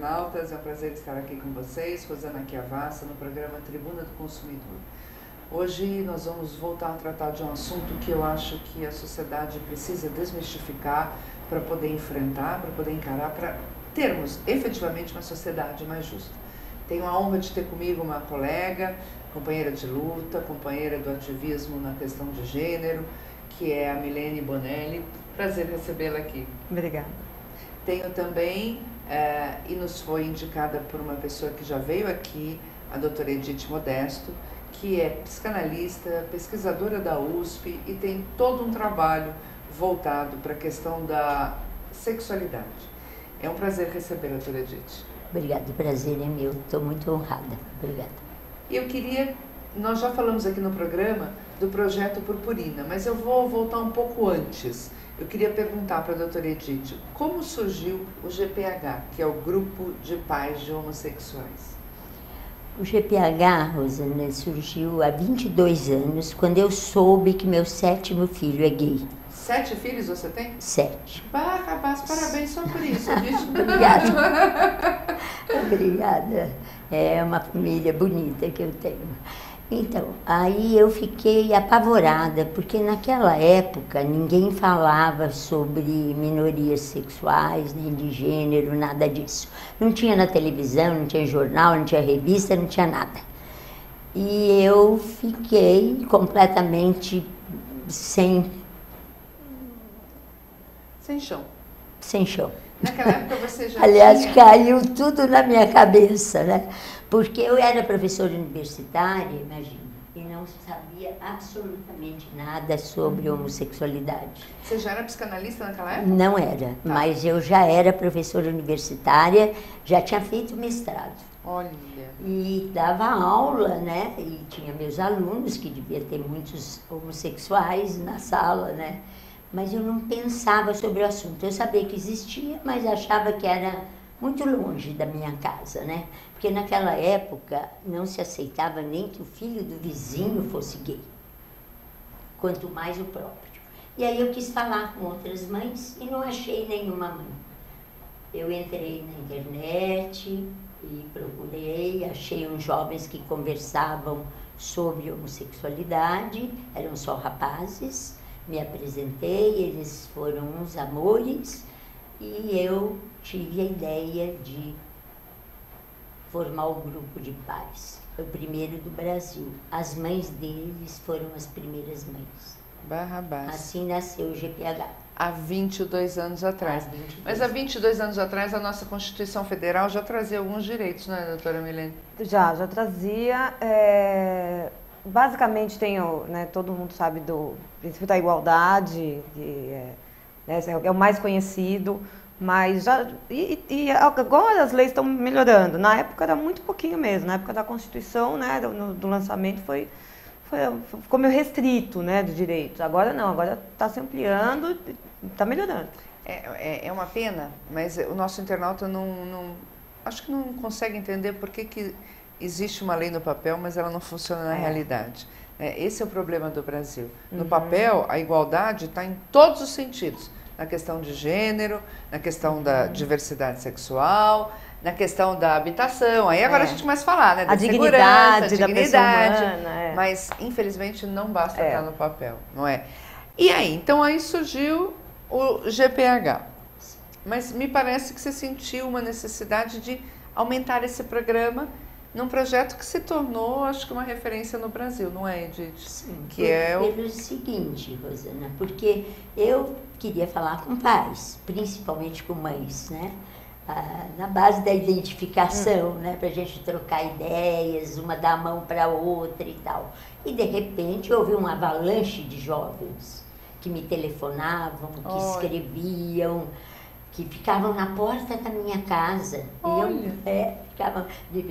internautas, é um prazer estar aqui com vocês, Rosana Chiavassa, no programa Tribuna do Consumidor. Hoje nós vamos voltar a tratar de um assunto que eu acho que a sociedade precisa desmistificar para poder enfrentar, para poder encarar, para termos efetivamente uma sociedade mais justa. Tenho a honra de ter comigo uma colega, companheira de luta, companheira do ativismo na questão de gênero, que é a Milene Bonelli. Prazer recebê-la aqui. Obrigada. Tenho também, e nos foi indicada por uma pessoa que já veio aqui, a doutora Edith Modesto, que é psicanalista, pesquisadora da USP e tem todo um trabalho voltado para a questão da sexualidade. É um prazer recebê-la, doutora Edith. Obrigada, o prazer é meu, estou muito honrada. Obrigada. Eu queria, nós já falamos aqui no programa do projeto Purpurina, mas eu vou voltar um pouco antes. Eu queria perguntar para a doutora Edith, como surgiu o GPH, que é o Grupo de Pais de Homossexuais? O GPH, Rosana, surgiu há 22 anos, quando eu soube que meu 7º filho é gay. 7 filhos você tem? 7. Rapaz, parabéns só por isso, Edith. Obrigada. Obrigada. É uma família bonita que eu tenho. Então, aí eu fiquei apavorada, porque naquela época ninguém falava sobre minorias sexuais, nem de gênero, nada disso. Não tinha na televisão, não tinha jornal, não tinha revista, não tinha nada. E eu fiquei completamente sem chão. Sem chão. Naquela época você já Aliás, caiu tudo na minha cabeça, né? Porque eu era professora universitária, imagina, e não sabia absolutamente nada sobre homossexualidade. Você já era psicanalista naquela época? Não era, mas eu já era professora universitária, já tinha feito mestrado. Olha. E dava aula, né? E tinha meus alunos, que devia ter muitos homossexuais na sala, né? Mas eu não pensava sobre o assunto. Eu sabia que existia, mas achava que era muito longe da minha casa, né? Porque naquela época não se aceitava nem que o filho do vizinho fosse gay, quanto mais o próprio. E aí eu quis falar com outras mães e não achei nenhuma mãe. Eu entrei na internet e procurei, achei uns jovens que conversavam sobre homossexualidade, eram só rapazes. Me apresentei, eles foram uns amores e eu tive a ideia de formar o grupo de pais. Foi o primeiro do Brasil. As mães deles foram as primeiras mães. Barrabás. Assim nasceu o GPH. Há 22 anos atrás. Mas há 22 anos atrás a nossa Constituição Federal já trazia alguns direitos, não é, doutora Milene? Já trazia. Basicamente né, todo mundo sabe do princípio da igualdade, que é o mais conhecido, mas agora as leis estão melhorando. Na época era muito pouquinho mesmo, na época da Constituição, né, do lançamento ficou meio restrito, né, de direitos. Agora não, agora está se ampliando, está melhorando. É uma pena, mas o nosso internauta acho que não consegue entender por que existe uma lei no papel, mas ela não funciona na realidade. Esse é o problema do Brasil. No papel, a igualdade está em todos os sentidos. Na questão de gênero, na questão da diversidade sexual, na questão da habitação. Aí agora a gente começa a falar, né? Da dignidade, da dignidade. Humana, Mas, infelizmente, não basta estar no papel, não é? E aí? Então, aí surgiu o GPH. Mas me parece que você sentiu uma necessidade de aumentar esse programa num projeto que se tornou, acho que, uma referência no Brasil, não é, Edith? Sim, pelo seguinte, Rosana, porque eu queria falar com pais, principalmente com mães, né? Na base da identificação, né? Para a gente trocar ideias, uma dar a mão para a outra e tal. E, de repente, houve uma avalanche de jovens que me telefonavam, que escreviam, que ficavam na porta da minha casa. Ficava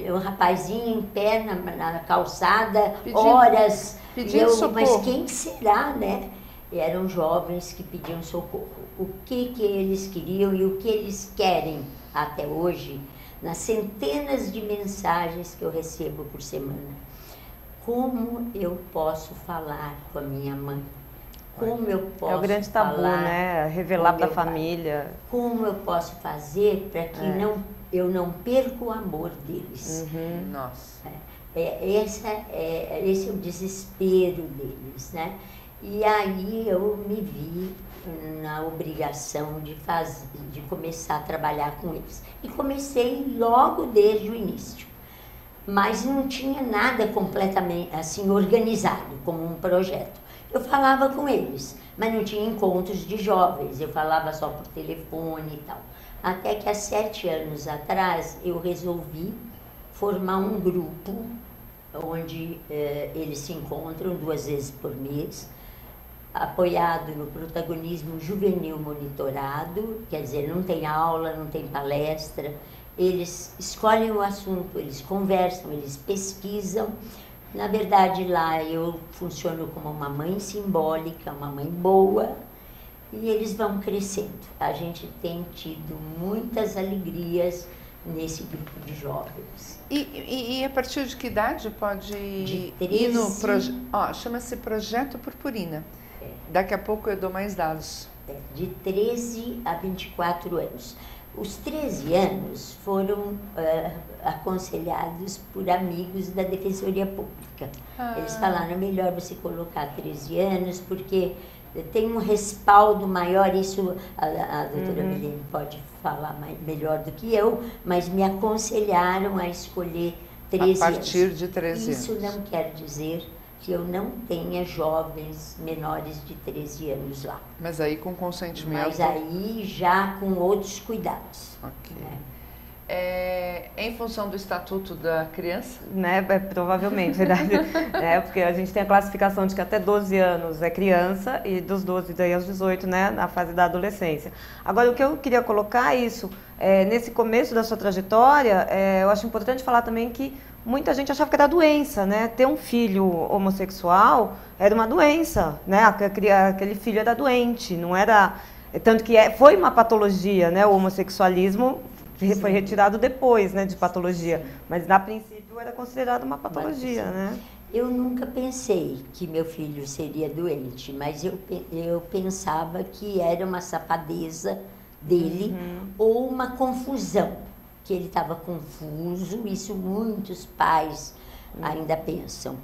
um rapazinho em pé na calçada, horas. Pedindo socorro. Mas quem será, né? E eram jovens que pediam socorro. O que eles queriam e o que eles querem até hoje, nas centenas de mensagens que eu recebo por semana. Como eu posso falar com a minha mãe? Como eu posso É o grande tabu, falar né? Revelar para a meu pai? família. Como eu posso fazer para que não eu não perco o amor deles. Nossa. Esse é o desespero deles, né? E aí eu me vi na obrigação de começar a trabalhar com eles. E comecei logo desde o início. Mas não tinha nada completamente assim organizado como um projeto. Eu falava com eles, mas não tinha encontros de jovens, eu falava só por telefone e tal. Até que há 7 anos atrás eu resolvi formar um grupo onde eles se encontram 2 vezes por mês, apoiado no protagonismo juvenil monitorado, quer dizer, não tem aula, não tem palestra, eles escolhem o assunto, eles conversam, eles pesquisam. Na verdade, lá eu funciono como uma mãe simbólica, uma mãe boa, e eles vão crescendo. A gente tem tido muitas alegrias nesse grupo de jovens. E a partir de que idade pode De ir no 13. projeto? Chama-se Projeto Purpurina. Daqui a pouco eu dou mais dados. De 13 a 24 anos. Os 13 anos foram aconselhados por amigos da Defensoria Pública. Eles falaram, é melhor você colocar 13 anos, porque tem um respaldo maior, isso a doutora Milene pode falar melhor do que eu, mas me aconselharam a escolher 13 anos. A partir de 13 anos. Isso não quer dizer que eu não tenha jovens menores de 13 anos lá. Mas aí com consentimento. Mas aí já com outros cuidados. Ok. Né? Em função do Estatuto da Criança? Né, provavelmente, verdade. Porque a gente tem a classificação de que até 12 anos é criança e dos 12 daí aos 18, né, na fase da adolescência. Agora, o que eu queria colocar é isso, nesse começo da sua trajetória, eu acho importante falar também que muita gente achava que era doença, né? Ter um filho homossexual era uma doença, né? Aquele filho era doente, não era... Tanto que foi uma patologia, né? O homossexualismo foi retirado depois, né, de patologia. Mas, a princípio, era considerado uma patologia, né? Eu nunca pensei que meu filho seria doente, mas eu pensava que era uma safadeza dele ou uma confusão, que ele estava confuso. Isso muitos pais ainda pensam,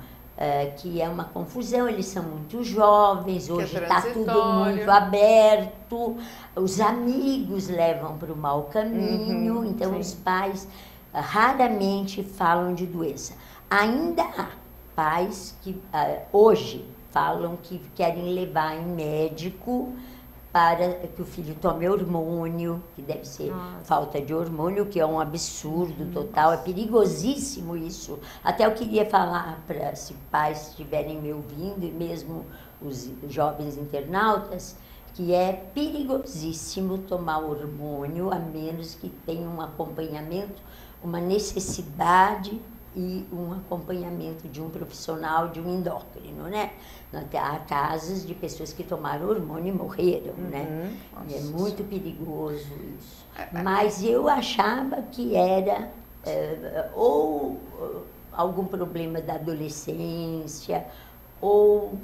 que é uma confusão, eles são muito jovens, hoje está tudo muito aberto, os amigos levam para o mau caminho, então sim. os pais raramente falam de doença. Ainda há pais que hoje falam que querem levar em médico para que o filho tome hormônio, que deve ser falta de hormônio, que é um absurdo total, é perigosíssimo isso. Até eu queria falar para se pais estiverem me ouvindo, e mesmo os jovens internautas, que é perigosíssimo tomar hormônio, a menos que tenha um acompanhamento, uma necessidade e um acompanhamento de um profissional, de um endócrino, né? Há casos de pessoas que tomaram hormônio e morreram, né? É muito perigoso isso. Mas eu achava que era ou algum problema da adolescência ou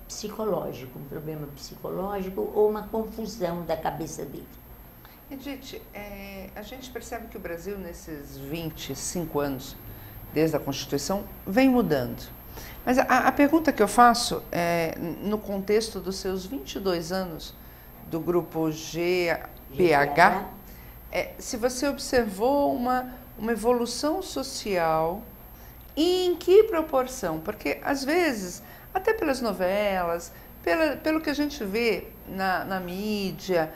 psicológico, um problema psicológico ou uma confusão da cabeça dele. Edith, a gente percebe que o Brasil, nesses 25 anos, desde a Constituição, vem mudando. Mas a pergunta que eu faço, no contexto dos seus 22 anos do grupo GPH, se você observou uma evolução social e em que proporção? Porque, às vezes, até pelas novelas, pelo que a gente vê na mídia,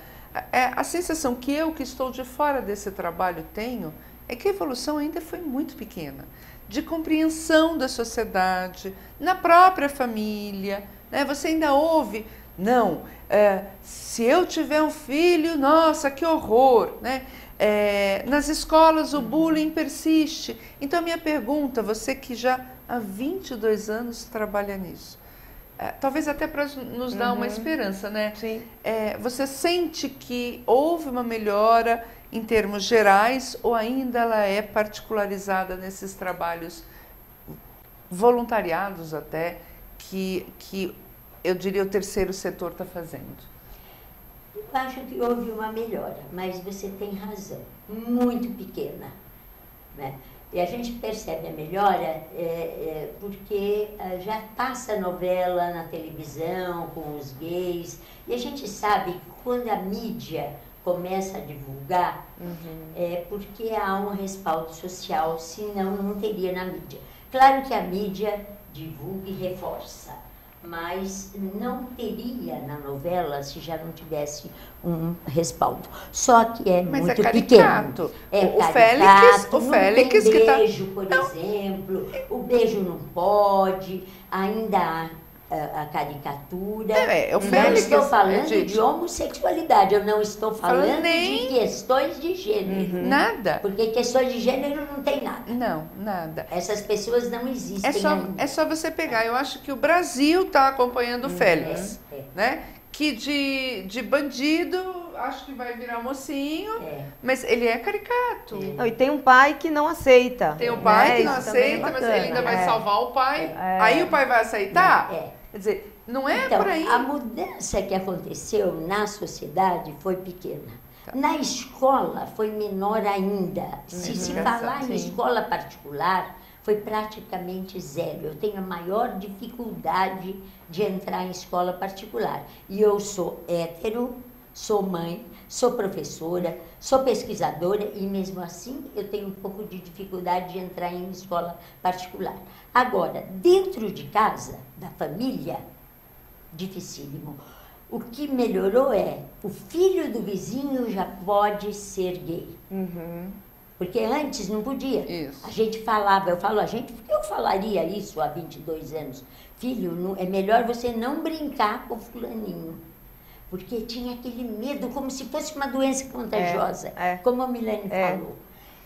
a sensação que eu, que estou de fora desse trabalho, tenho é que a evolução ainda foi muito pequena, de compreensão da sociedade, na própria família, né? Você ainda ouve, não, se eu tiver um filho, nossa, que horror, né? Nas escolas o bullying persiste. Então, a minha pergunta, você que já há 22 anos trabalha nisso, talvez até para nos dar uma esperança, né? Sim. Você sente que houve uma melhora em termos gerais ou ainda ela é particularizada nesses trabalhos voluntariados até que eu diria o terceiro setor está fazendo? Eu acho que houve uma melhora, mas você tem razão, muito pequena, né? E a gente percebe a melhora porque já passa novela na televisão com os gays, e a gente sabe que quando a mídia começa a divulgar, é porque há um respaldo social, senão não teria na mídia. Claro que a mídia divulga e reforça, mas não teria na novela se já não tivesse um respaldo. Só que Mas muito é caricato. pequeno. É O caricato, Félix não tem que tá... beijo, por exemplo. O beijo não pode, ainda há a caricatura. O não Félix, estou falando gente, de homossexualidade, eu não estou falando nem... de questões de gênero. Nada. Porque questões de gênero não tem nada. Não, nada. Essas pessoas não existem ainda. É só você pegar. Eu acho que o Brasil está acompanhando o Félix, né? Que de bandido, acho que vai virar mocinho, mas ele é caricato. E tem um pai que não aceita. Tem um pai que não isso também é aceita, mas bacana. ele ainda vai salvar o pai. Aí o pai vai aceitar? Quer dizer, não é Então, por aí. a mudança que aconteceu na sociedade foi pequena. Na escola foi menor ainda. Se falar em escola particular, foi praticamente zero. Eu tenho a maior dificuldade de entrar em escola particular. E eu sou hétero, sou mãe, sou professora, sou pesquisadora e mesmo assim eu tenho um pouco de dificuldade de entrar em escola particular. Agora, dentro de casa, da família, dificílimo. O que melhorou é o filho do vizinho já pode ser gay. Porque antes não podia. Isso. A gente falava, eu falaria isso há 22 anos. Filho, é melhor você não brincar com o fulaninho. Porque tinha aquele medo, como se fosse uma doença contagiosa, como a Milene falou.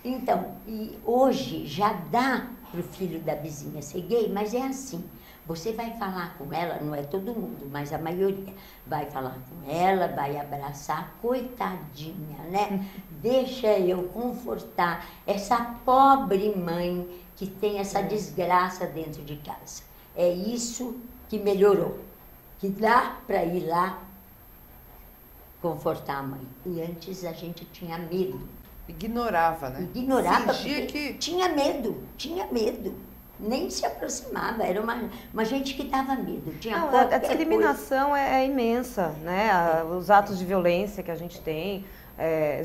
Então, e hoje já dá para o filho da vizinha ser gay, mas é assim. Você vai falar com ela, não é todo mundo, mas a maioria. Vai falar com ela, vai abraçar, coitadinha, né? Deixa eu confortar essa pobre mãe que tem essa desgraça dentro de casa. É isso que melhorou. Que dá para ir lá confortar a mãe. E antes a gente tinha medo. Ignorava, né? Ignorava Fingia porque que... tinha medo. Nem se aproximava, era uma gente que dava medo. Tinha a discriminação é imensa, né? Os atos de violência que a gente tem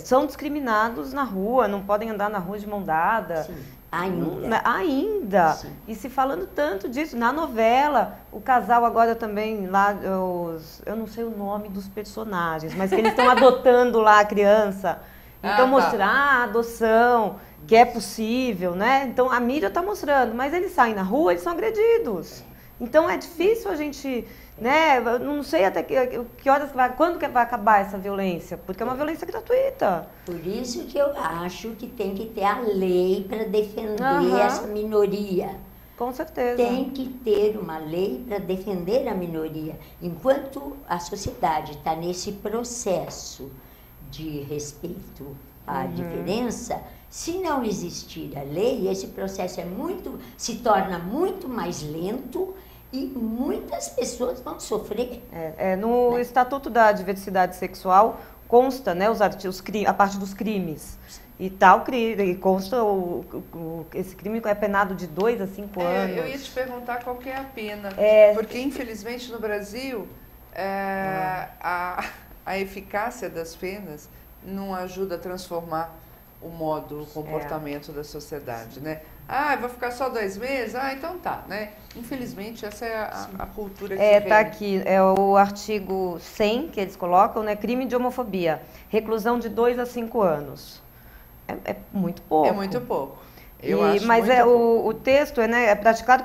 são discriminados na rua, não podem andar na rua de mão dada. Sim, ainda. Ainda. Sim. E se falando tanto disso, na novela, o casal agora também, lá, eu não sei o nome dos personagens, mas que eles estão adotando lá a criança. Então, mostrar a adoção, que é possível, né? Então, a mídia está mostrando, mas eles saem na rua, eles são agredidos. Então, é difícil a gente, né? Eu não sei até que horas, quando que vai acabar essa violência, porque é uma violência gratuita. Por isso que eu acho que tem que ter a lei para defender essa minoria. Com certeza. Tem que ter uma lei para defender a minoria. Enquanto a sociedade está nesse processo de respeito à diferença, se não existir a lei, esse processo se torna muito mais lento e muitas pessoas vão sofrer. No Estatuto da Diversidade Sexual consta, né, a parte dos crimes. E tal crime, consta esse crime é penado de 2 a 5 anos. Eu ia te perguntar qual que é a pena, porque infelizmente no Brasil a eficácia das penas não ajuda a transformar o comportamento da sociedade, né? Eu vou ficar só 2 meses? Então tá, né? Infelizmente essa é a cultura que tá aqui, é o artigo 100 que eles colocam, né? Crime de homofobia, reclusão de 2 a 5 anos. É muito pouco. É muito pouco. Mas o texto é praticado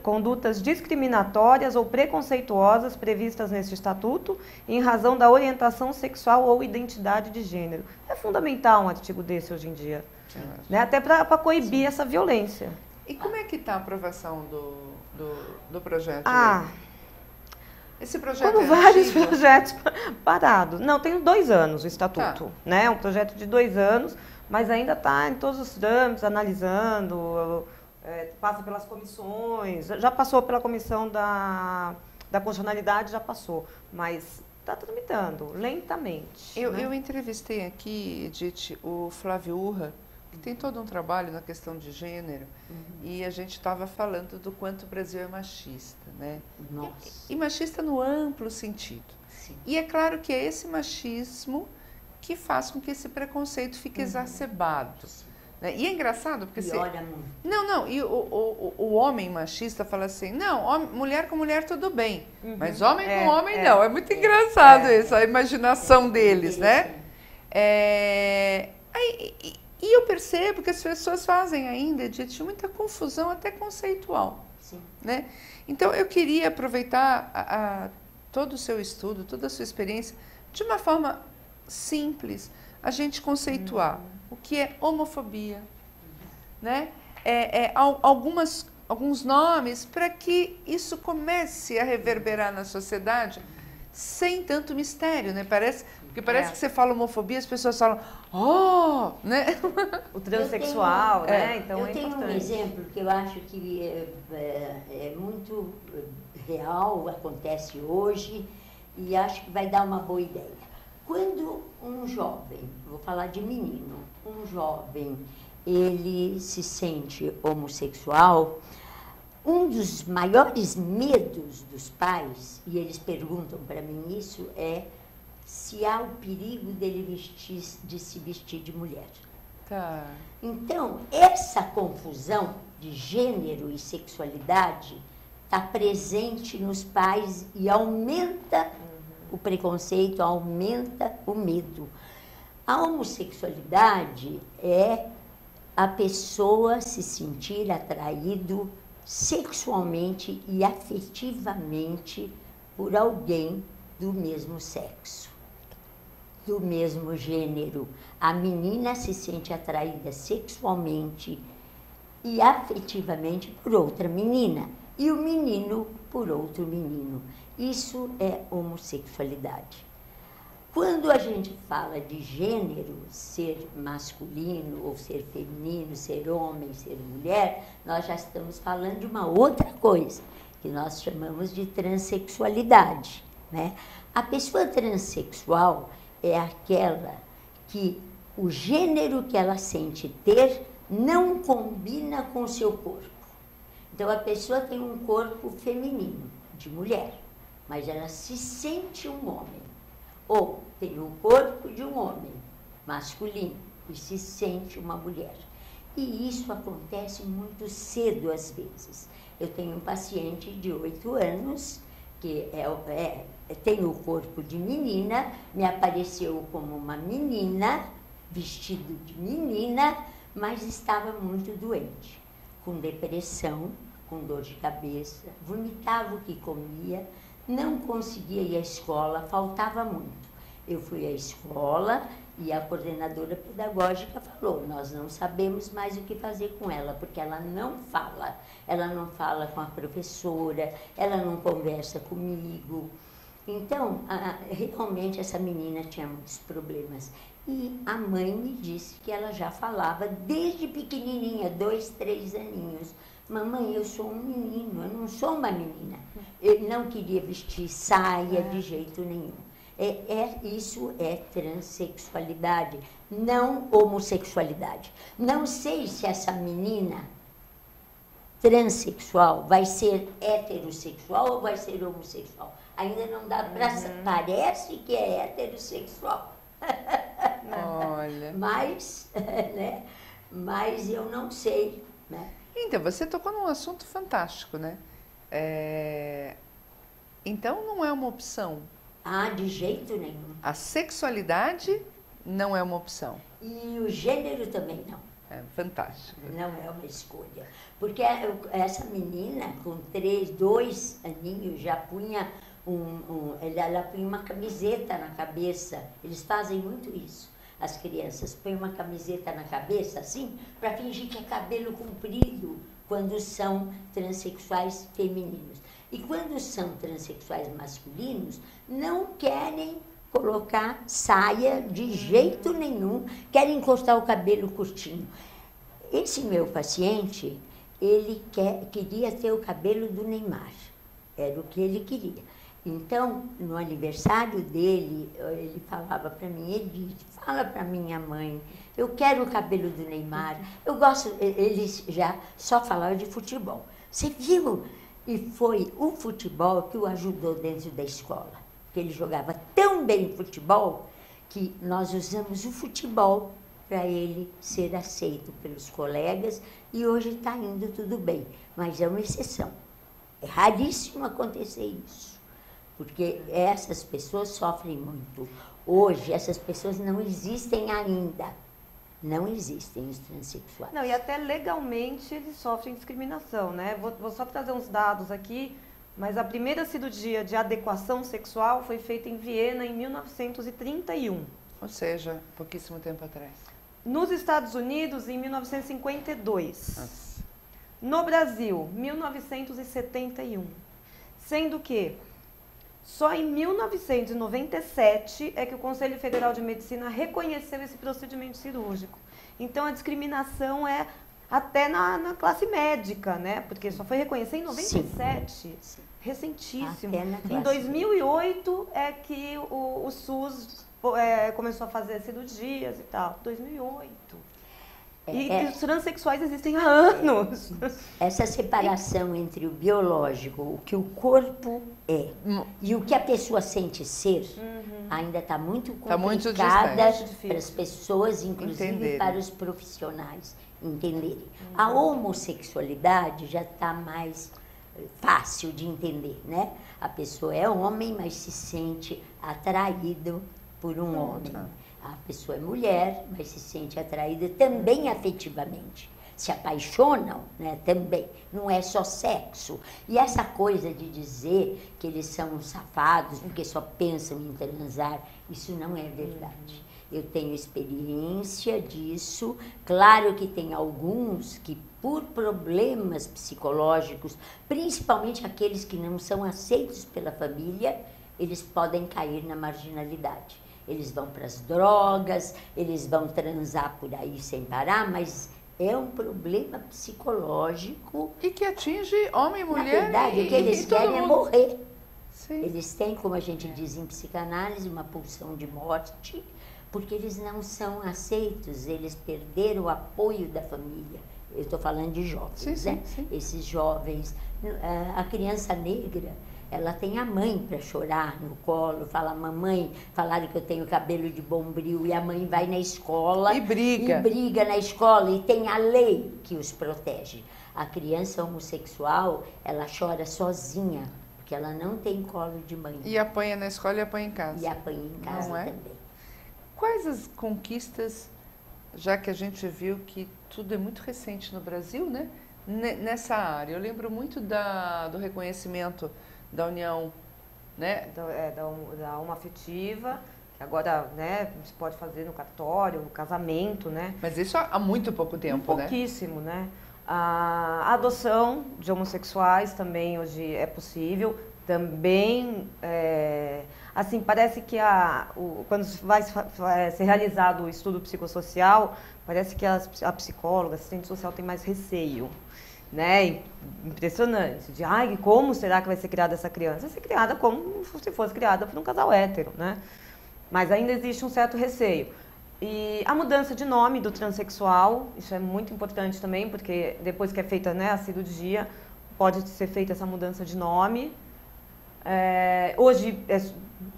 condutas discriminatórias ou preconceituosas previstas neste estatuto em razão da orientação sexual ou identidade de gênero. É fundamental um artigo desse hoje em dia, né? Até para coibir essa violência. E como é que está a aprovação do projeto? Esse projeto como vários projetos parados. Não, tem 2 anos o estatuto, né? É um projeto de 2 anos. Mas ainda está em todos os trâmites, analisando, passa pelas comissões, já passou pela comissão da constitucionalidade, já passou, mas está tramitando, lentamente. Eu, né? eu entrevistei aqui, Edith, o Flávio Urra, que tem todo um trabalho na questão de gênero, e a gente estava falando do quanto o Brasil é machista, né? Nossa. E machista no amplo sentido. Sim. E é claro que é esse machismo que faz com que esse preconceito fique exacerbado. Né? E é engraçado porque... Piora muito. Não, e o homem machista fala assim, não, mulher com mulher tudo bem, mas homem com homem não. É muito engraçado isso, a imaginação deles, né? E eu percebo que as pessoas fazem ainda, Edith, muita confusão até conceitual. Sim. Né? Então, eu queria aproveitar todo o seu estudo, toda a sua experiência, de uma forma simples, a gente conceituar o que é homofobia, né? Alguns nomes para que isso comece a reverberar na sociedade sem tanto mistério, né? Porque parece que você fala homofobia, as pessoas falam, né? O transexual, né? Então eu é tenho importante. um exemplo que eu acho que é muito real, acontece hoje, e acho que vai dar uma boa ideia. Quando um jovem, vou falar de menino, um jovem, ele se sente homossexual, um dos maiores medos dos pais, e eles perguntam para mim isso, é se há o perigo dele de se vestir de mulher. Tá. Então, essa confusão de gênero e sexualidade está presente nos pais e aumenta o preconceito, aumenta o medo. A homossexualidade é a pessoa se sentir atraído sexualmente e afetivamente por alguém do mesmo sexo, do mesmo gênero. A menina se sente atraída sexualmente e afetivamente por outra menina, e o menino por outro menino. Isso é homossexualidade. Quando a gente fala de gênero, ser masculino ou ser feminino, ser homem, ser mulher, nós já estamos falando de uma outra coisa, que nós chamamos de transexualidade, né? A pessoa transexual é aquela que o gênero que ela sente ter não combina com o seu corpo. Então, a pessoa tem um corpo feminino, de mulher, mas ela se sente um homem. Ou tem o corpo de um homem, masculino, e se sente uma mulher. E isso acontece muito cedo, às vezes. Eu tenho um paciente de 8 anos, que tem o corpo de menina, me apareceu como uma menina, vestido de menina, mas estava muito doente, com depressão, com dor de cabeça, vomitava o que comia, não conseguia ir à escola, faltava muito. Eu fui à escola e a coordenadora pedagógica falou, nós não sabemos mais o que fazer com ela, porque ela não fala com a professora, ela não conversa comigo. Então, realmente essa menina tinha muitos problemas. E a mãe me disse que ela já falava desde pequenininha, 2, 3 aninhos. Mamãe, eu sou um menino, eu não sou uma menina. Eu não queria vestir saia de jeito nenhum. Isso é transexualidade, não homossexualidade. Não sei se essa menina transexual vai ser heterossexual ou vai ser homossexual. Ainda não dá para... Parece que é heterossexual. Olha. Mas eu não sei, né? Então, você tocou num assunto fantástico, né? Então, não é uma opção. De jeito nenhum. A sexualidade não é uma opção. E o gênero também não. É fantástico. Não é uma escolha. Porque essa menina, com 2 aninhos, já punha ela punha uma camiseta na cabeça. Eles fazem muito isso. As crianças põem uma camiseta na cabeça, assim, para fingir que é cabelo comprido, quando são transexuais femininos. E quando são transexuais masculinos, não querem colocar saia de jeito nenhum, querem encostar o cabelo curtinho. Esse meu paciente, ele queria ter o cabelo do Neymar, era o que ele queria. Então, no aniversário dele, ele falava para mim, Edith, fala para minha mãe, eu quero o cabelo do Neymar, eu gosto, ele já só falava de futebol. Você viu? E foi o futebol que o ajudou dentro da escola, porque ele jogava tão bem futebol que nós usamos o futebol para ele ser aceito pelos colegas e hoje está indo tudo bem, mas é uma exceção. É raríssimo acontecer isso, porque essas pessoas sofrem muito. Hoje, essas pessoas não existem ainda. Não existem os transexuais. Não, e até legalmente eles sofrem discriminação, né? Vou só trazer uns dados aqui, mas a primeira cirurgia de adequação sexual foi feita em Viena em 1931. Ou seja, pouquíssimo tempo atrás. Nos Estados Unidos, em 1952. Nossa. No Brasil, 1971. Sendo que só em 1997 é que o Conselho Federal de Medicina reconheceu esse procedimento cirúrgico. Então, a discriminação é até na classe médica, né? Porque só foi reconhecer em 97. Sim. Recentíssimo. Em 2008 é que o SUS começou a fazer cirurgias e tal. 2008. Os transexuais existem há anos. Essa separação entre o biológico, o que o corpo é, e o que a pessoa sente ser, ainda está muito complicada para as pessoas, inclusive para os profissionais entenderem. A homossexualidade já está mais fácil de entender, né? A pessoa é homem, mas se sente atraído por um homem. A pessoa é mulher, mas se sente atraída também afetivamente. Se apaixonam, né, também. Não é só sexo. E essa coisa de dizer que eles são safados porque só pensam em transar, isso não é verdade. Eu tenho experiência disso. Claro que tem alguns que, por problemas psicológicos, principalmente aqueles que não são aceitos pela família, eles podem cair na marginalidade. Eles vão para as drogas, eles vão transar por aí sem parar, mas é um problema psicológico. E que atinge homem e mulher. Na verdade, o que eles querem é morrer. Sim. Eles têm, como a gente diz em psicanálise, uma pulsão de morte, porque eles não são aceitos, eles perderam o apoio da família. Eu estou falando de jovens, né? Sim. Esses jovens, a criança negra, ela tem a mãe para chorar no colo, fala, mamãe, falaram que eu tenho cabelo de bombril, e a mãe vai na escola e briga na escola, e tem a lei que os protege. A criança homossexual, ela chora sozinha, porque ela não tem colo de mãe. E apanha na escola e apanha em casa. E apanha em casa também. Quais as conquistas, já que a gente viu que tudo é muito recente no Brasil, né? Nessa área? Eu lembro muito do reconhecimento da união, né? Da homoafetiva, que agora, né, se pode fazer no cartório, no casamento, né? Mas isso há muito pouco tempo, pouquíssimo, né? A adoção de homossexuais também hoje é possível. Também, assim, parece que quando vai ser realizado o estudo psicossocial, parece que a psicóloga, a assistente social tem mais receio, né? Impressionante, de como será que vai ser criada essa criança? Vai ser criada como se fosse criada por um casal hétero, né? Mas ainda existe um certo receio. E a mudança de nome do transexual, isso é muito importante também, porque depois que é feita, né, a cirurgia, pode ser feita essa mudança de nome. Hoje é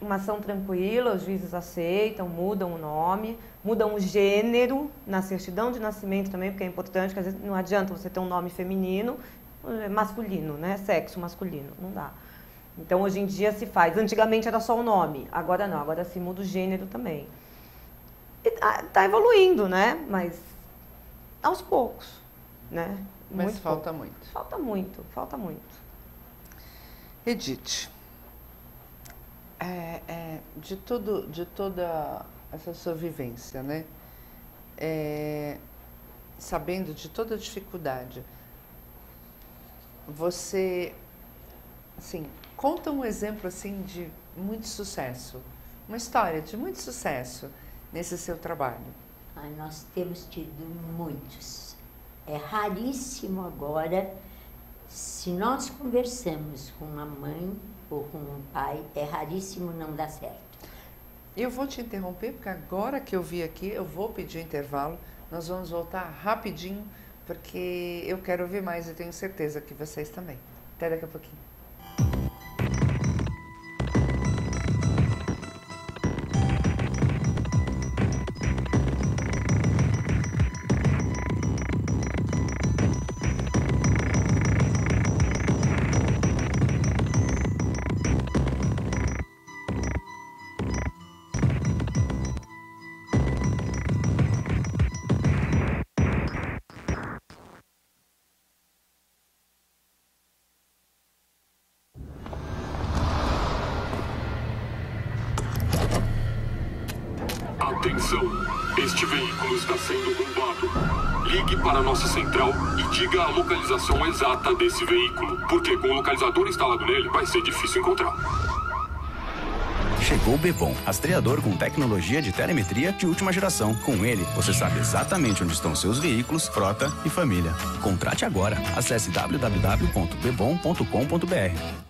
uma ação tranquila, os juízes aceitam, mudam o nome, mudam o gênero na certidão de nascimento também, porque é importante, porque às vezes não adianta você ter um nome feminino, masculino, né? Sexo masculino, não dá. Então hoje em dia se faz. Antigamente era só o nome, agora não, agora se muda o gênero também. E tá evoluindo, né? Mas aos poucos, né? Mas falta muito. Falta muito. Edith, de toda essa sua vivência, né? Sabendo de toda a dificuldade, você, assim, conta um exemplo assim de muito sucesso, uma história de muito sucesso nesse seu trabalho. Nós temos tido muitos. É raríssimo agora, se nós conversamos com uma mãe ou com um pai, é raríssimo não dar certo. Eu vou te interromper, porque agora que eu vi aqui, eu vou pedir intervalo. Nós vamos voltar rapidinho, porque eu quero ouvir mais e tenho certeza que vocês também. Até daqui a pouquinho. Atenção, este veículo está sendo roubado. Ligue para a nossa central e diga a localização exata desse veículo, porque com o localizador instalado nele vai ser difícil encontrar. Chegou o Bebom, rastreador com tecnologia de telemetria de última geração. Com ele, você sabe exatamente onde estão seus veículos, frota e família. Contrate agora. Acesse www.bebom.com.br.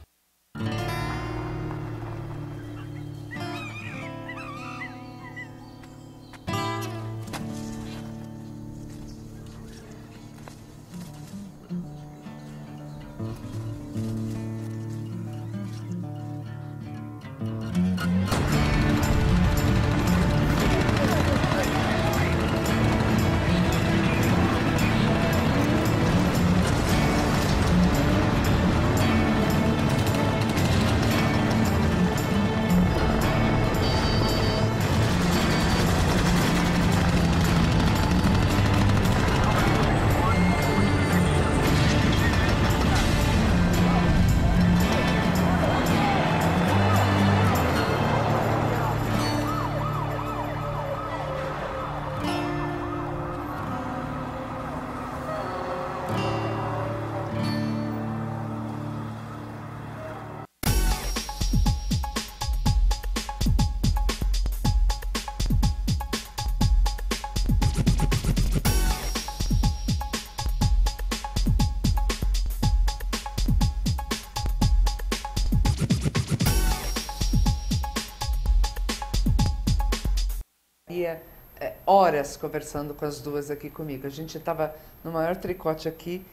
Horas conversando com as duas aqui comigo. A gente estava no maior tricote aqui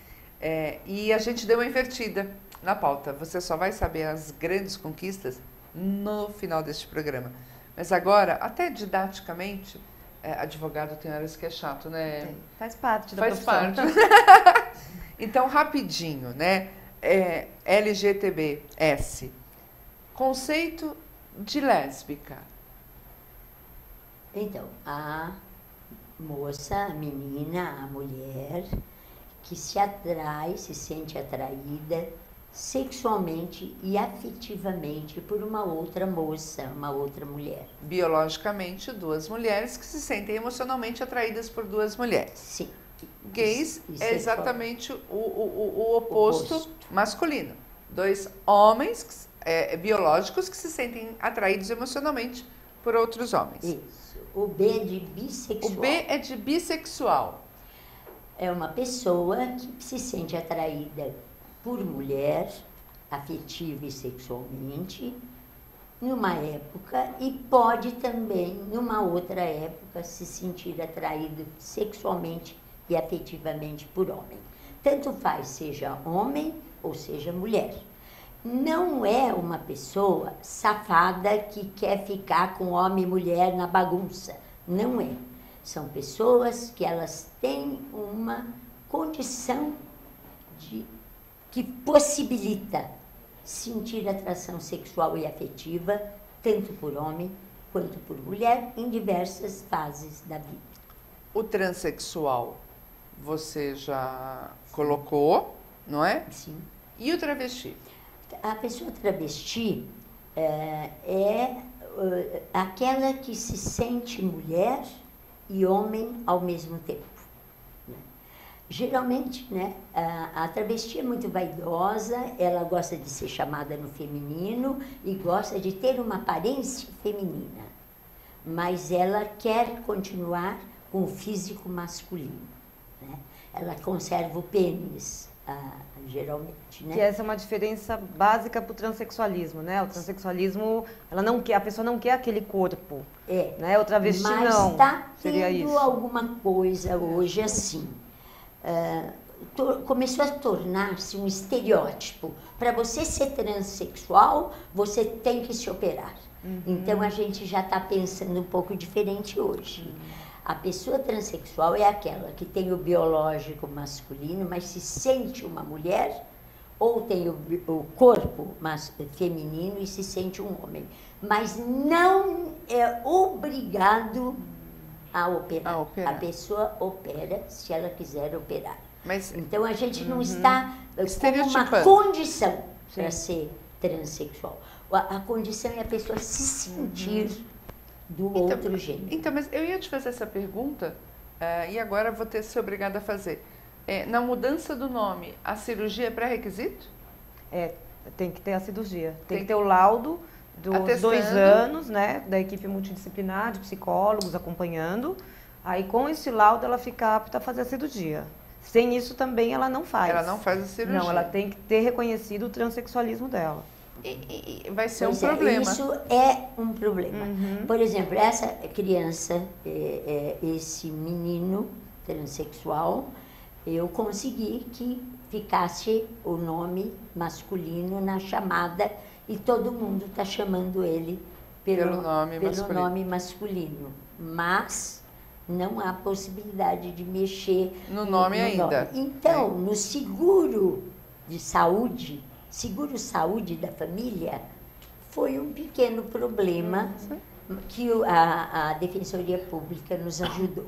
e a gente deu uma invertida na pauta. Você só vai saber as grandes conquistas no final deste programa. Mas agora, até didaticamente, advogado tem horas que é chato, né? Tem. Faz parte da Faz profissão. parte. Então, rapidinho, né? LGTB-S. Conceito de lésbica. Então, a moça, a menina, a mulher que se atrai, se sente atraída sexualmente e afetivamente por uma outra moça, uma outra mulher. Biologicamente, duas mulheres que se sentem emocionalmente atraídas por duas mulheres. Sim. Gays Isso é é exatamente o oposto masculino. Dois homens biológicos que se sentem atraídos emocionalmente por outros homens. Isso. O B é de bissexual. O B é de bissexual. É uma pessoa que se sente atraída por mulher, afetiva e sexualmente, numa época, e pode também, numa outra época, se sentir atraído sexualmente e afetivamente por homem. Tanto faz, seja homem ou seja mulher. Não é uma pessoa safada que quer ficar com homem e mulher na bagunça. Não é. São pessoas que elas têm uma condição que possibilita sentir atração sexual e afetiva, tanto por homem quanto por mulher, em diversas fases da vida. O transexual, você já colocou, não é? Sim. E o travesti? A pessoa travesti é aquela que se sente mulher e homem ao mesmo tempo. Né? Geralmente, né, a travesti é muito vaidosa, ela gosta de ser chamada no feminino e gosta de ter uma aparência feminina, mas ela quer continuar com o físico masculino. Né? Ela conserva o pênis, geralmente, né? Que essa é uma diferença básica para o transexualismo, né? O transexualismo, ela não quer, a pessoa não quer aquele corpo, né? O travesti mas não. Está Seria tendo isso. alguma coisa hoje assim. Começou a tornar-se um estereótipo. Para você ser transexual, você tem que se operar. Então a gente já está pensando um pouco diferente hoje. A pessoa transexual é aquela que tem o biológico masculino, mas se sente uma mulher, ou tem o corpo feminino e se sente um homem. Mas não é obrigado a operar. A pessoa opera se ela quiser operar. Mas, então a gente não está como uma estereotipando. condição para ser transexual. A condição é a pessoa se sentir do outro gênero. Então, mas eu ia te fazer essa pergunta, e agora vou ter ser obrigada a fazer. Na mudança do nome, a cirurgia é pré-requisito? Tem que ter a cirurgia. Tem que ter o laudo dos Atestando. 2 anos, né? Da equipe multidisciplinar, de psicólogos acompanhando. Aí, com esse laudo, ela fica apta a fazer a cirurgia. Sem isso, também, ela não faz. Ela não faz a cirurgia. Não, ela tem que ter reconhecido o transexualismo dela. E vai ser Pois um problema. Isso é um problema. Por exemplo, essa criança, esse menino transexual, eu consegui que ficasse o nome masculino na chamada e todo mundo está chamando ele pelo nome masculino. Mas não há possibilidade de mexer no nome ainda. Então, no seguro saúde da família, foi um pequeno problema que a Defensoria Pública nos ajudou.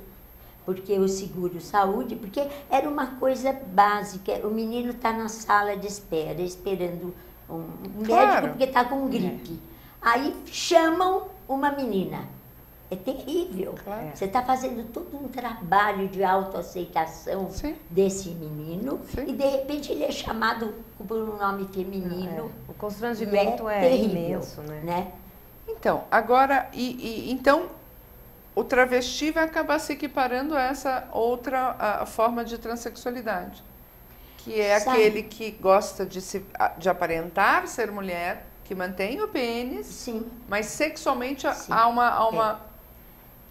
Porque o seguro-saúde, porque era uma coisa básica, o menino está na sala de espera, esperando um médico porque está com gripe. Aí chamam uma menina. É terrível. Claro. Você está fazendo todo um trabalho de autoaceitação desse menino e, de repente, ele é chamado por um nome feminino. O constrangimento é terrível, imenso, né? Então, agora, então, o travesti vai acabar se equiparando a essa outra forma de transexualidade, que é aquele que gosta de aparentar ser mulher, que mantém o pênis, mas sexualmente há uma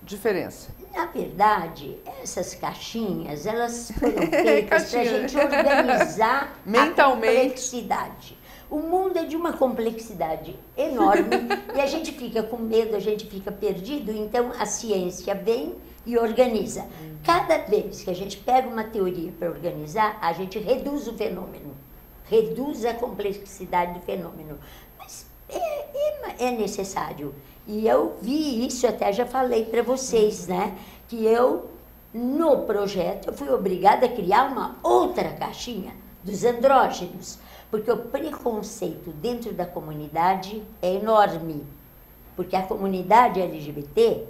diferença. Na verdade, essas caixinhas, elas foram feitas para a gente organizar mentalmente a complexidade. O mundo é de uma complexidade enorme e a gente fica com medo, a gente fica perdido, então a ciência vem e organiza. Cada vez que a gente pega uma teoria para organizar, a gente reduz o fenômeno, reduz a complexidade do fenômeno. Mas é necessário. E eu vi isso, até já falei para vocês, né? Que eu, no projeto, eu fui obrigada a criar uma outra caixinha dos andrógenos, porque o preconceito dentro da comunidade é enorme, porque a comunidade LGBT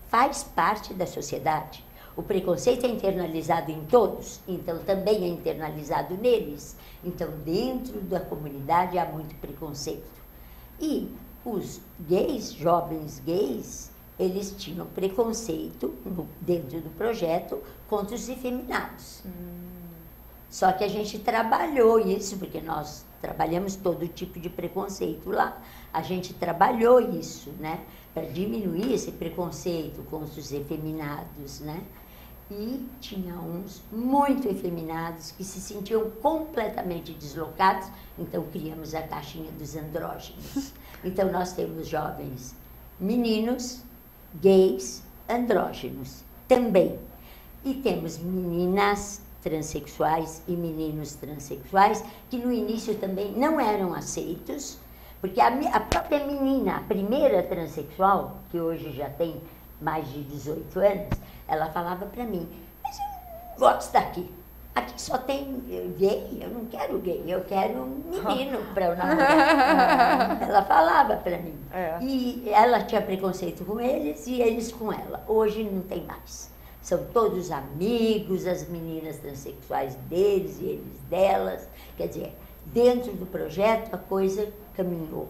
faz parte da sociedade. O preconceito é internalizado em todos, então também é internalizado neles. Então, dentro da comunidade há muito preconceito. E os gays, jovens gays, eles tinham preconceito dentro do projeto contra os efeminados. Só que a gente trabalhou isso, porque nós trabalhamos todo tipo de preconceito lá. A gente trabalhou isso, né, para diminuir esse preconceito contra os efeminados, né? E tinha uns muito efeminados que se sentiam completamente deslocados, então criamos a caixinha dos andrógenos. Então nós temos jovens meninos, gays, andrógenos também. E temos meninas transexuais e meninos transexuais que no início também não eram aceitos, porque a própria menina, a primeira transexual, que hoje já tem mais de 18 anos, ela falava para mim, mas eu não gosto daqui. Aqui só tem gay, eu não quero gay, eu quero um menino para eu namorar. Ela falava para mim. E ela tinha preconceito com eles e eles com ela. Hoje não tem mais. São todos amigos, as meninas transexuais deles e eles delas. Quer dizer, dentro do projeto a coisa caminhou.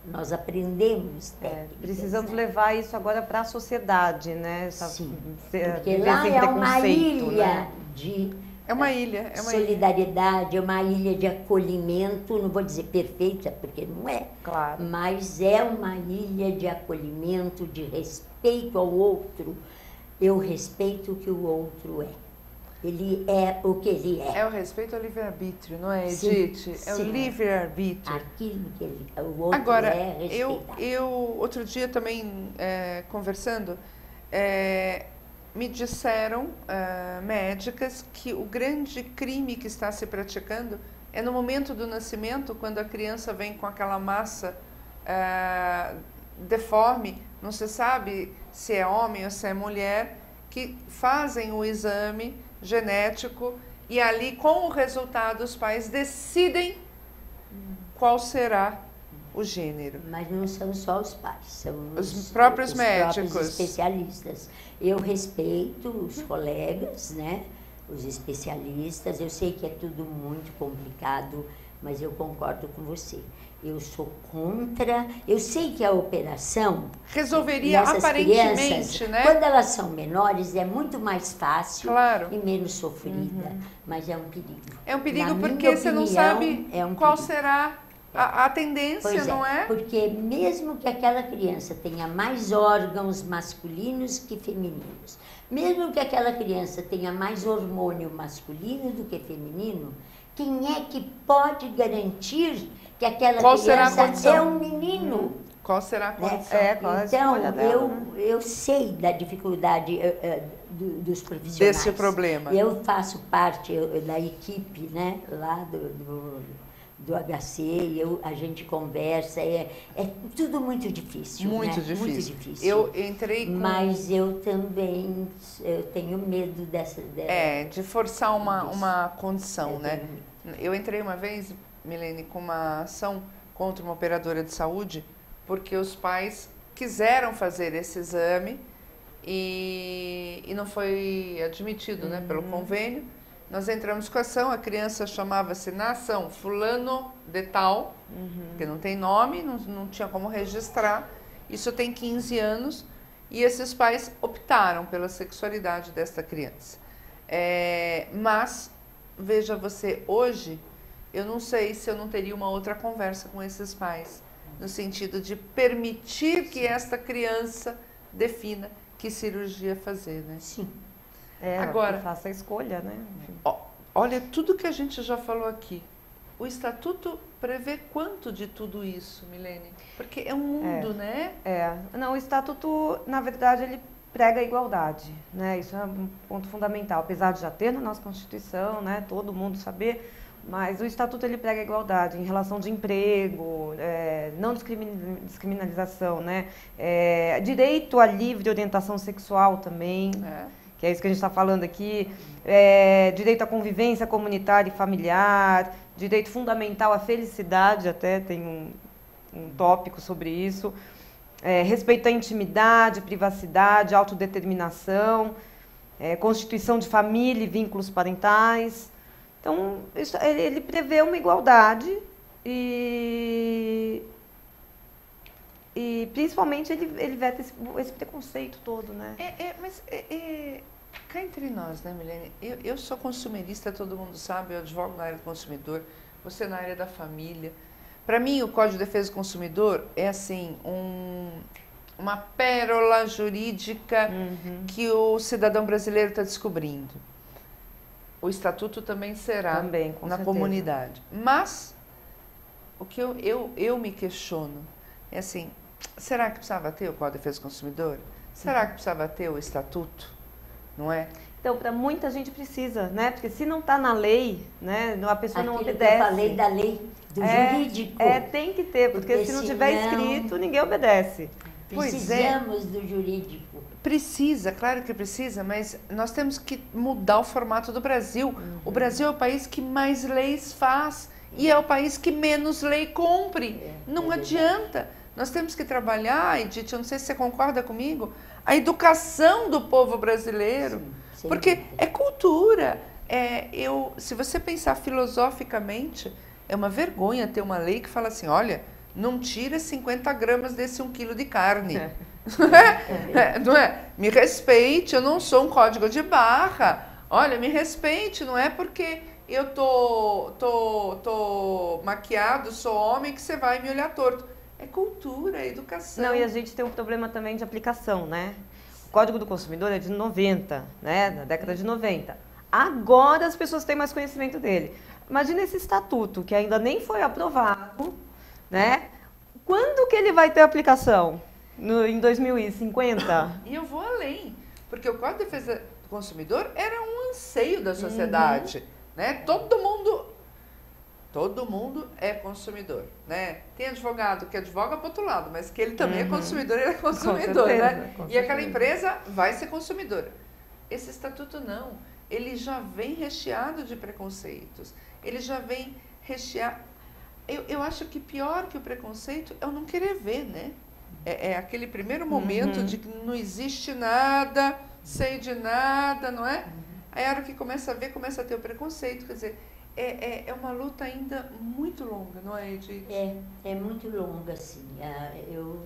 Nós aprendemos técnicas. Precisamos levar isso agora para a sociedade, né? Sim, porque lá é uma ilha de É uma ilha, é uma solidariedade, é uma ilha de acolhimento, não vou dizer perfeita, porque não é, Claro. mas é uma ilha de acolhimento, de respeito ao outro. Eu respeito o que o outro é. Ele é o que ele é. É o respeito ao livre-arbítrio, não é, Sim, Edith? É o sim. livre-arbítrio. Aquilo que o outro Agora, é respeitar. eu outro dia também conversando, me disseram médicas que o grande crime que está se praticando é no momento do nascimento, quando a criança vem com aquela massa deforme, não se sabe se é homem ou se é mulher, que fazem o exame genético e ali, com o resultado, os pais decidem qual será o gênero. Mas não são só os pais, são Os próprios médicos. próprios especialistas. Eu respeito os colegas, né? Os especialistas. Eu sei que é tudo muito complicado, mas eu concordo com você. Eu sou contra. Eu sei que a operação Resolveria dessas aparentemente, crianças, né? quando elas são menores, é muito mais fácil Claro. e menos sofrida, mas é um perigo. É um perigo Na porque minha você não opinião, sabe é um qual perigo. será a tendência, Pois não é? Porque mesmo que aquela criança tenha mais órgãos masculinos que femininos, mesmo que aquela criança tenha mais hormônio masculino do que feminino, quem é que pode garantir que aquela Qual será a criança condição? é um menino? Qual será a Né? condição? Qual é a Então, escolha dela, né? eu sei da dificuldade dos profissionais. Desse problema. Eu faço parte da equipe, né, lá do HC, a gente conversa, é tudo muito difícil. Muito né? difícil. Muito difícil. Eu entrei com... Mas eu também tenho medo de forçar uma disso. condição, Eu né? tenho medo. Eu entrei uma vez, Milene, com uma ação contra uma operadora de saúde, porque os pais quiseram fazer esse exame e não foi admitido, né, pelo convênio. Nós entramos com a ação, a criança chamava-se na ação fulano de tal, porque não tem nome, não tinha como registrar. Isso tem 15 anos e esses pais optaram pela sexualidade desta criança. Mas, veja você, hoje, eu não sei se eu não teria uma outra conversa com esses pais, no sentido de permitir que esta criança defina que cirurgia fazer, né? Sim. Agora, que faça a escolha, né? Enfim. Olha tudo que a gente já falou aqui. O estatuto prevê quanto de tudo isso, Milene? Porque é um mundo, né? Não, o estatuto, na verdade, ele prega a igualdade, né? Isso é um ponto fundamental, apesar de já ter na nossa Constituição, né? Todo mundo saber, mas o estatuto ele prega a igualdade em relação de emprego, não descriminalização, né? Direito à livre orientação sexual também. Que é isso que a gente está falando aqui, direito à convivência comunitária e familiar, direito fundamental à felicidade, até tem um tópico sobre isso, respeito à intimidade, privacidade, autodeterminação, constituição de família e vínculos parentais. Então, ele prevê uma igualdade e principalmente ele veta esse preconceito todo, né? Mas cá entre nós, né, Milene? Eu sou consumerista, todo mundo sabe, eu advogo na área do consumidor, você na área da família. Para mim, o Código de Defesa do Consumidor é assim, uma pérola jurídica que o cidadão brasileiro está descobrindo. O estatuto também será Também, com na certeza. comunidade. Mas o que eu me questiono é assim, será que precisava ter o Código de Defesa do Consumidor? Será que precisava ter o estatuto? Não é? Então, para muita gente precisa, né? Porque se não está na lei, né, a pessoa não Aquilo obedece. que eu falei da lei do jurídico. Tem que ter, porque se não tiver escrito, ninguém obedece. Precisamos do jurídico. Precisa, claro que precisa, mas nós temos que mudar o formato do Brasil. O Brasil é o país que mais leis faz e é o país que menos lei cumpre. Não adianta. Nós temos que trabalhar, Edith, eu não sei se você concorda comigo, a educação do povo brasileiro. Sim, porque é cultura. Se você pensar filosoficamente, é uma vergonha ter uma lei que fala assim, olha, não tira 50 gramas desse 1 quilo de carne. Não é? Me respeite, eu não sou um código de barra. Olha, me respeite, não é porque eu tô maquiado, sou homem, que você vai me olhar torto. É cultura, é educação. Não, e a gente tem um problema também de aplicação, né? O Código do Consumidor é de 90, né? Na década de 90. Agora as pessoas têm mais conhecimento dele. Imagina esse estatuto, que ainda nem foi aprovado, né? Quando que ele vai ter aplicação? Em 2050? E eu vou além, porque o Código de Defesa do Consumidor era um anseio da sociedade, né? Todo mundo é consumidor, né? Tem advogado que advoga para outro lado, mas que ele também é consumidor, ele é consumidor, né? E aquela empresa vai ser consumidora. Esse estatuto não, ele já vem recheado de preconceitos, ele já vem recheado. Eu acho que pior que o preconceito é o não querer ver, né? É aquele primeiro momento de que não existe nada, sei de nada, não é? Aí a hora que começa a ver, começa a ter o preconceito, quer dizer, é uma luta ainda muito longa, não é, Edith? É muito longa, assim.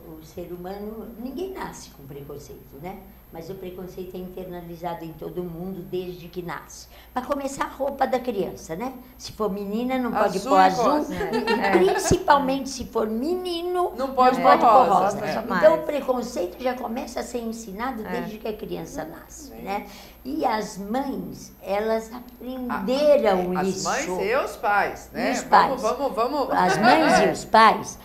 O ser humano, ninguém nasce com preconceito, né? Mas o preconceito é internalizado em todo mundo desde que nasce. Para começar, a roupa da criança, né? Se for menina, não pode pôr azul. E principalmente se for menino, não pode pôr rosa. Então, o preconceito já começa a ser ensinado desde que a criança nasce, né? E as mães, elas aprenderam isso. As mães e os pais, né? E os pais. Vamos. As mães e os pais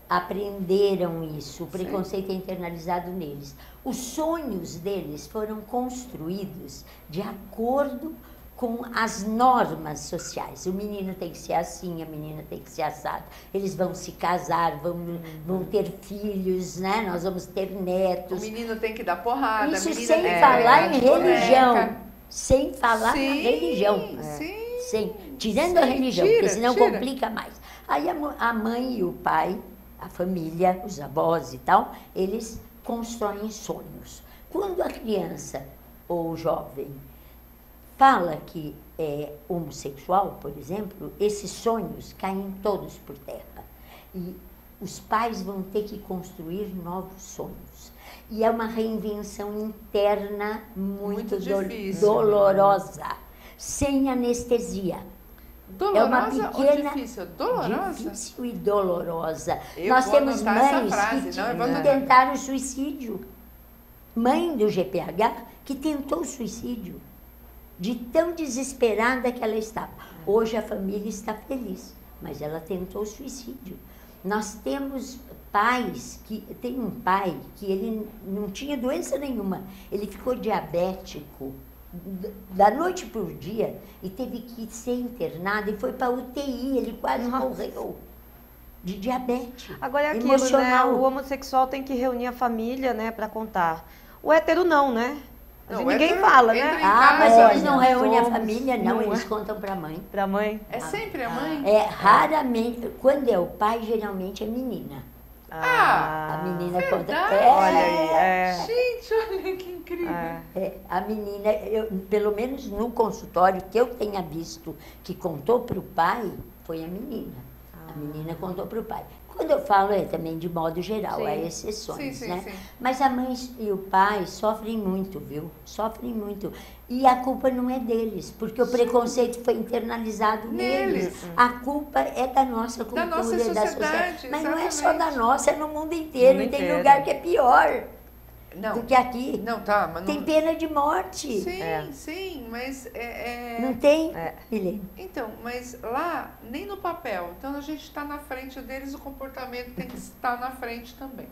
aprenderam isso. O preconceito é internalizado neles. Os sonhos deles foram construídos de acordo com as normas sociais. O menino tem que ser assim, a menina tem que ser assado. Eles vão se casar, vão ter filhos, né? Nós vamos ter netos. O menino tem que dar porrada. Isso sem falar em religião. Sem falar na religião. Sim. Tirando a religião, porque senão complica mais. Aí a mãe e o pai, a família, os avós e tal, eles constroem sonhos. Quando a criança ou o jovem fala que é homossexual, por exemplo, esses sonhos caem todos por terra. E os pais vão ter que construir novos sonhos. E é uma reinvenção interna muito difícil, dolorosa, sem anestesia. Dolorosa, é uma pequena, ou difícil? Dolorosa? Difícil e dolorosa. Nós temos mães que tentaram suicídio. Mãe do GPH que tentou suicídio. De tão desesperada que ela estava. Hoje a família está feliz, mas ela tentou suicídio. Nós temos pais que... Tem um pai que ele não tinha doença nenhuma. Ele ficou diabético da noite para o dia e teve que ser internado e foi para a UTI, ele quase morreu de diabetes. Agora é aquilo, né? O homossexual tem que reunir a família, né, para contar. O hétero não, né? Não, ninguém fala, né? Mas eles não reúnem a família, não, eles contam para a mãe. Para a mãe? É sempre a mãe? Raramente, quando é o pai, geralmente é menina. A menina verdade. conta. Olha aí. Gente, olha que incrível. A menina, pelo menos no consultório que eu tenha visto que contou para o pai, foi a menina. A menina contou para o pai. Quando eu falo também de modo geral, há exceções, né? Sim. Mas a mãe e o pai sofrem muito, viu? Sofrem muito. E a culpa não é deles, porque o preconceito foi internalizado neles. A culpa é da nossa cultura, da nossa sociedade. Mas não é só da nossa, é no mundo inteiro. E tem lugar que é pior do que aqui. Não, tá, mas tem pena de morte. Sim, mas... Não tem, Helene? Então, mas lá, nem no papel. Então, a gente está na frente deles, o comportamento tem que estar na frente também.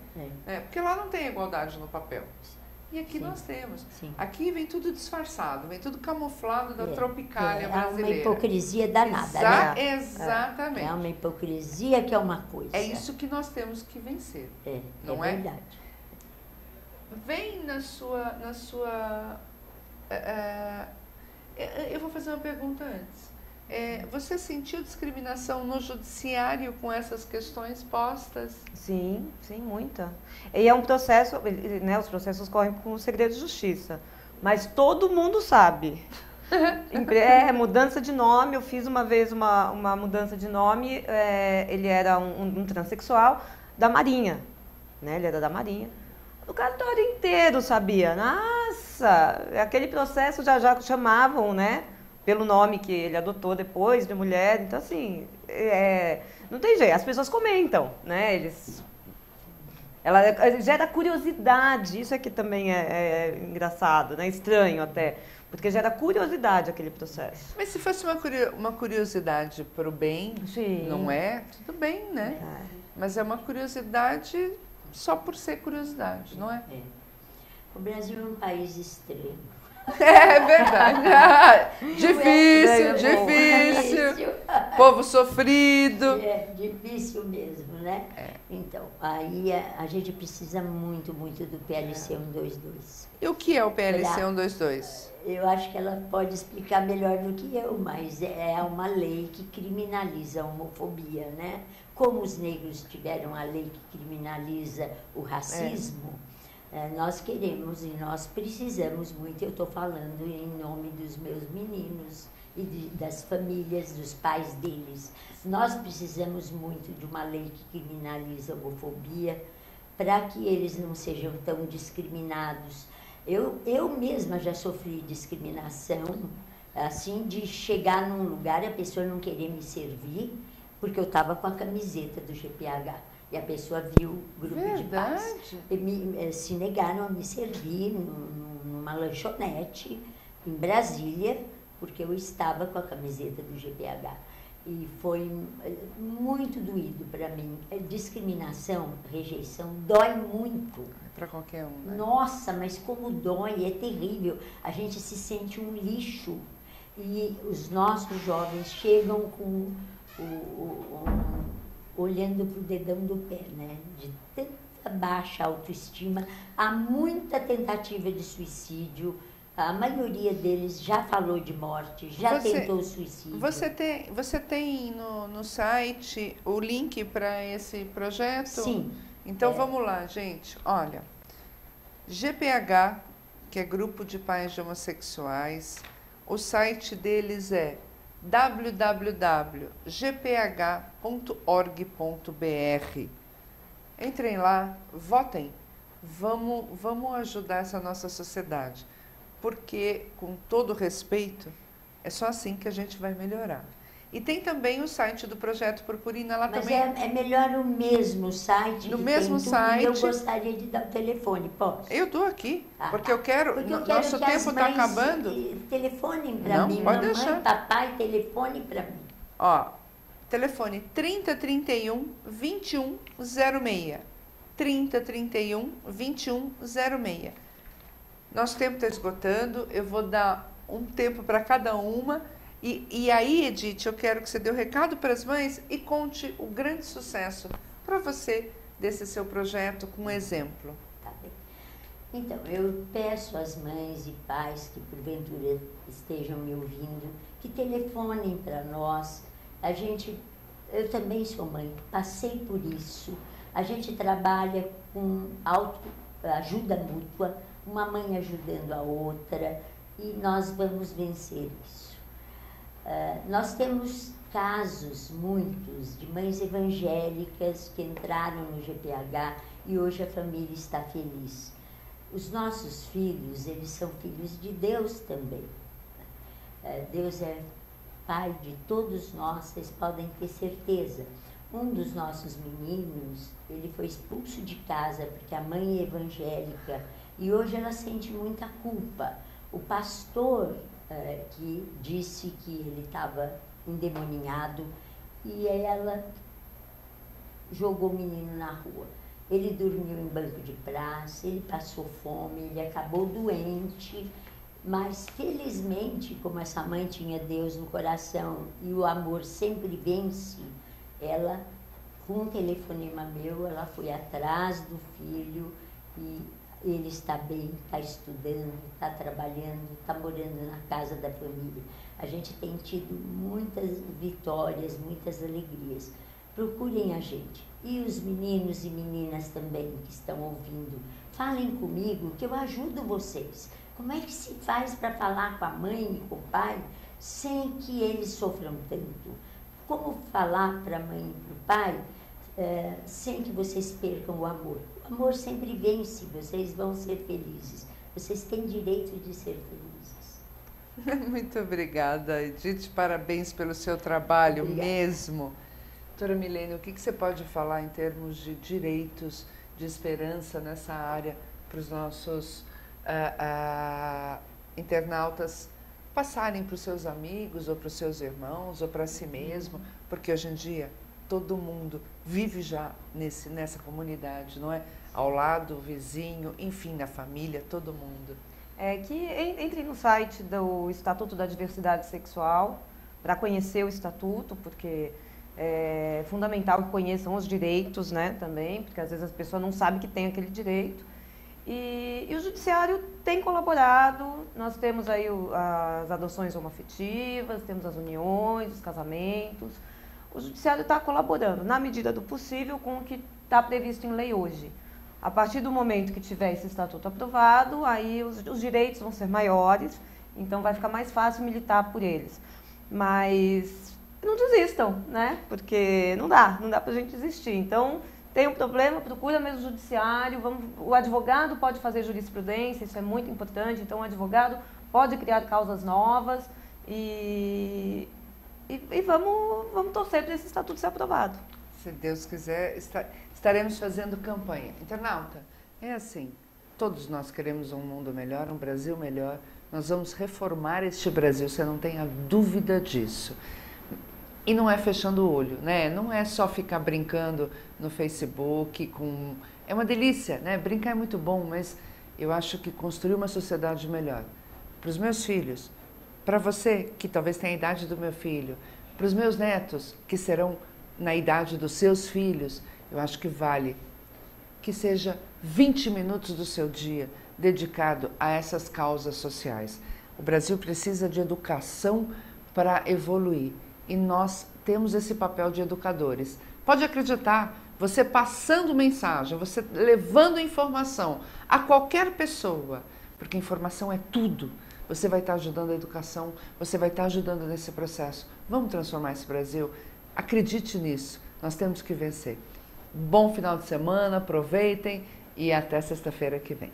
Porque lá não tem igualdade no papel. E aqui nós temos. Aqui vem tudo disfarçado, vem tudo camuflado da tropicália brasileira. É uma hipocrisia danada, né? Exatamente. É uma hipocrisia que é uma coisa. É isso que nós temos que vencer. Não é verdade. Vem na sua eu vou fazer uma pergunta antes. Você sentiu discriminação no judiciário com essas questões postas? Sim, muita. E é um processo, né, os processos correm com o segredo de justiça, mas todo mundo sabe. Mudança de nome, eu fiz uma vez uma mudança de nome, ele era um transexual da Marinha, né, ele era da Marinha. O cartório inteiro sabia. Nossa, aquele processo já chamavam, né? Pelo nome que ele adotou depois, de mulher. Então, assim, não tem jeito. As pessoas comentam, né? Ela gera curiosidade. Isso aqui também é engraçado, né? Estranho até. Porque gera curiosidade aquele processo. Mas se fosse uma curiosidade para o bem, Sim. não é? Tudo bem, né? Mas é uma curiosidade só por ser curiosidade, não é? O Brasil é um país estranho. É verdade. Difícil. Povo sofrido. É difícil mesmo, né? Então, aí a gente precisa muito, muito do PLC 122. E o que é o PLC 122? Eu acho que ela pode explicar melhor do que eu, mas é uma lei que criminaliza a homofobia, né? Como os negros tiveram a lei que criminaliza o racismo, nós queremos e nós precisamos muito, eu estou falando em nome dos meus meninos e das famílias, dos pais deles. Nós precisamos muito de uma lei que criminaliza a homofobia para que eles não sejam tão discriminados. Eu mesma já sofri discriminação, assim, de chegar num lugar e a pessoa não querer me servir, porque eu estava com a camiseta do GPH. E a pessoa viu o grupo de paz. E se negaram a me servir numa lanchonete em Brasília, porque eu estava com a camiseta do GPH. E foi muito doído para mim. Discriminação, rejeição, dói muito. Para qualquer um, né? Nossa, mas como dói, é terrível. A gente se sente um lixo. E os nossos jovens chegam com olhando para o dedão do pé, né? De tanta baixa autoestima. Há muita tentativa de suicídio. A maioria deles já falou de morte, já tentou suicídio. Você tem no site o link para esse projeto? Sim. Então vamos lá, gente. Olha, GPH, que é Grupo de Pais de Homossexuais, o site deles é www.gph.org.br. Entrem lá, votem. Vamos ajudar essa nossa sociedade. Porque, com todo respeito, é só assim que a gente vai melhorar. E tem também o site do Projeto Purpurina lá mas também. É melhor o mesmo site. No mesmo site. Eu gostaria de dar o telefone, posso? Eu dou aqui, porque eu quero. Porque eu nosso quero que tempo está acabando. Telefonem para mim, pode mamãe, deixar. papai, telefone para mim. Ó, telefone 3031 2106. 3031 2106. Nosso tempo está esgotando, eu vou dar um tempo para cada uma. E aí, Edith, eu quero que você dê o recado para as mães e conte o grande sucesso para você desse seu projeto com um exemplo. Tá bem. Então, eu peço às mães e pais que porventura estejam me ouvindo, que telefonem para nós. Eu também sou mãe, passei por isso. A gente trabalha com ajuda mútua, uma mãe ajudando a outra, e nós vamos vencer isso. Nós temos casos, muitos, de mães evangélicas que entraram no GPH e hoje a família está feliz. Os nossos filhos, eles são filhos de Deus também. Deus é Pai de todos nós, vocês podem ter certeza. Um dos nossos meninos, ele foi expulso de casa porque a mãe é evangélica e hoje ela sente muita culpa. O pastor que disse que ele estava endemoninhado e ela jogou o menino na rua. Ele dormiu em banco de praça, ele passou fome, ele acabou doente, mas felizmente, como essa mãe tinha Deus no coração e o amor sempre vence, ela, com um telefonema meu, ela foi atrás do filho e ele está bem, está estudando, está trabalhando, está morando na casa da família. A gente tem tido muitas vitórias, muitas alegrias. Procurem a gente. E os meninos e meninas também que estão ouvindo, falem comigo que eu ajudo vocês. Como é que se faz para falar com a mãe e com o pai sem que eles sofram tanto? Como falar para a mãe e para o pai sem que vocês percam o amor? O amor sempre vence, vocês vão ser felizes. Vocês têm direito de ser felizes. Muito obrigada, Edith. Parabéns pelo seu trabalho. Obrigada. Mesmo. Doutora Milene, o que você pode falar em termos de direitos, de esperança nessa área para os nossos internautas passarem para os seus amigos, ou para os seus irmãos, ou para si mesmo, porque hoje em dia todo mundo vive já nessa comunidade, não é? Ao lado, o vizinho, enfim, na família, todo mundo. Que entre no site do Estatuto da Diversidade Sexual para conhecer o Estatuto, porque é fundamental que conheçam os direitos, né, também, porque às vezes as pessoas não sabem que tem aquele direito. E o Judiciário tem colaborado, nós temos aí as adoções homoafetivas, temos as uniões, os casamentos. O Judiciário está colaborando, na medida do possível, com o que está previsto em lei hoje. A partir do momento que tiver esse estatuto aprovado, aí os direitos vão ser maiores, então vai ficar mais fácil militar por eles. Mas não desistam, né? Porque não dá pra gente desistir. Então, tem um problema, procura mesmo o judiciário, o advogado pode fazer jurisprudência, isso é muito importante, então o advogado pode criar causas novas e vamos torcer para esse estatuto ser aprovado. Se Deus quiser, estaremos fazendo campanha. Internauta, é assim, todos nós queremos um mundo melhor, um Brasil melhor, nós vamos reformar este Brasil, você não tenha dúvida disso. E não é fechando o olho, né? Não é só ficar brincando no Facebook É uma delícia, né? Brincar é muito bom, mas eu acho que construir uma sociedade melhor para os meus filhos, para você que talvez tenha a idade do meu filho, para os meus netos que serão na idade dos seus filhos, eu acho que vale que seja 20 minutos do seu dia dedicado a essas causas sociais. O Brasil precisa de educação para evoluir e nós temos esse papel de educadores. Pode acreditar, você passando mensagem, você levando informação a qualquer pessoa, porque informação é tudo. Você vai estar ajudando a educação, você vai estar ajudando nesse processo. Vamos transformar esse Brasil? Acredite nisso, nós temos que vencer. Bom final de semana, aproveitem e até sexta-feira que vem.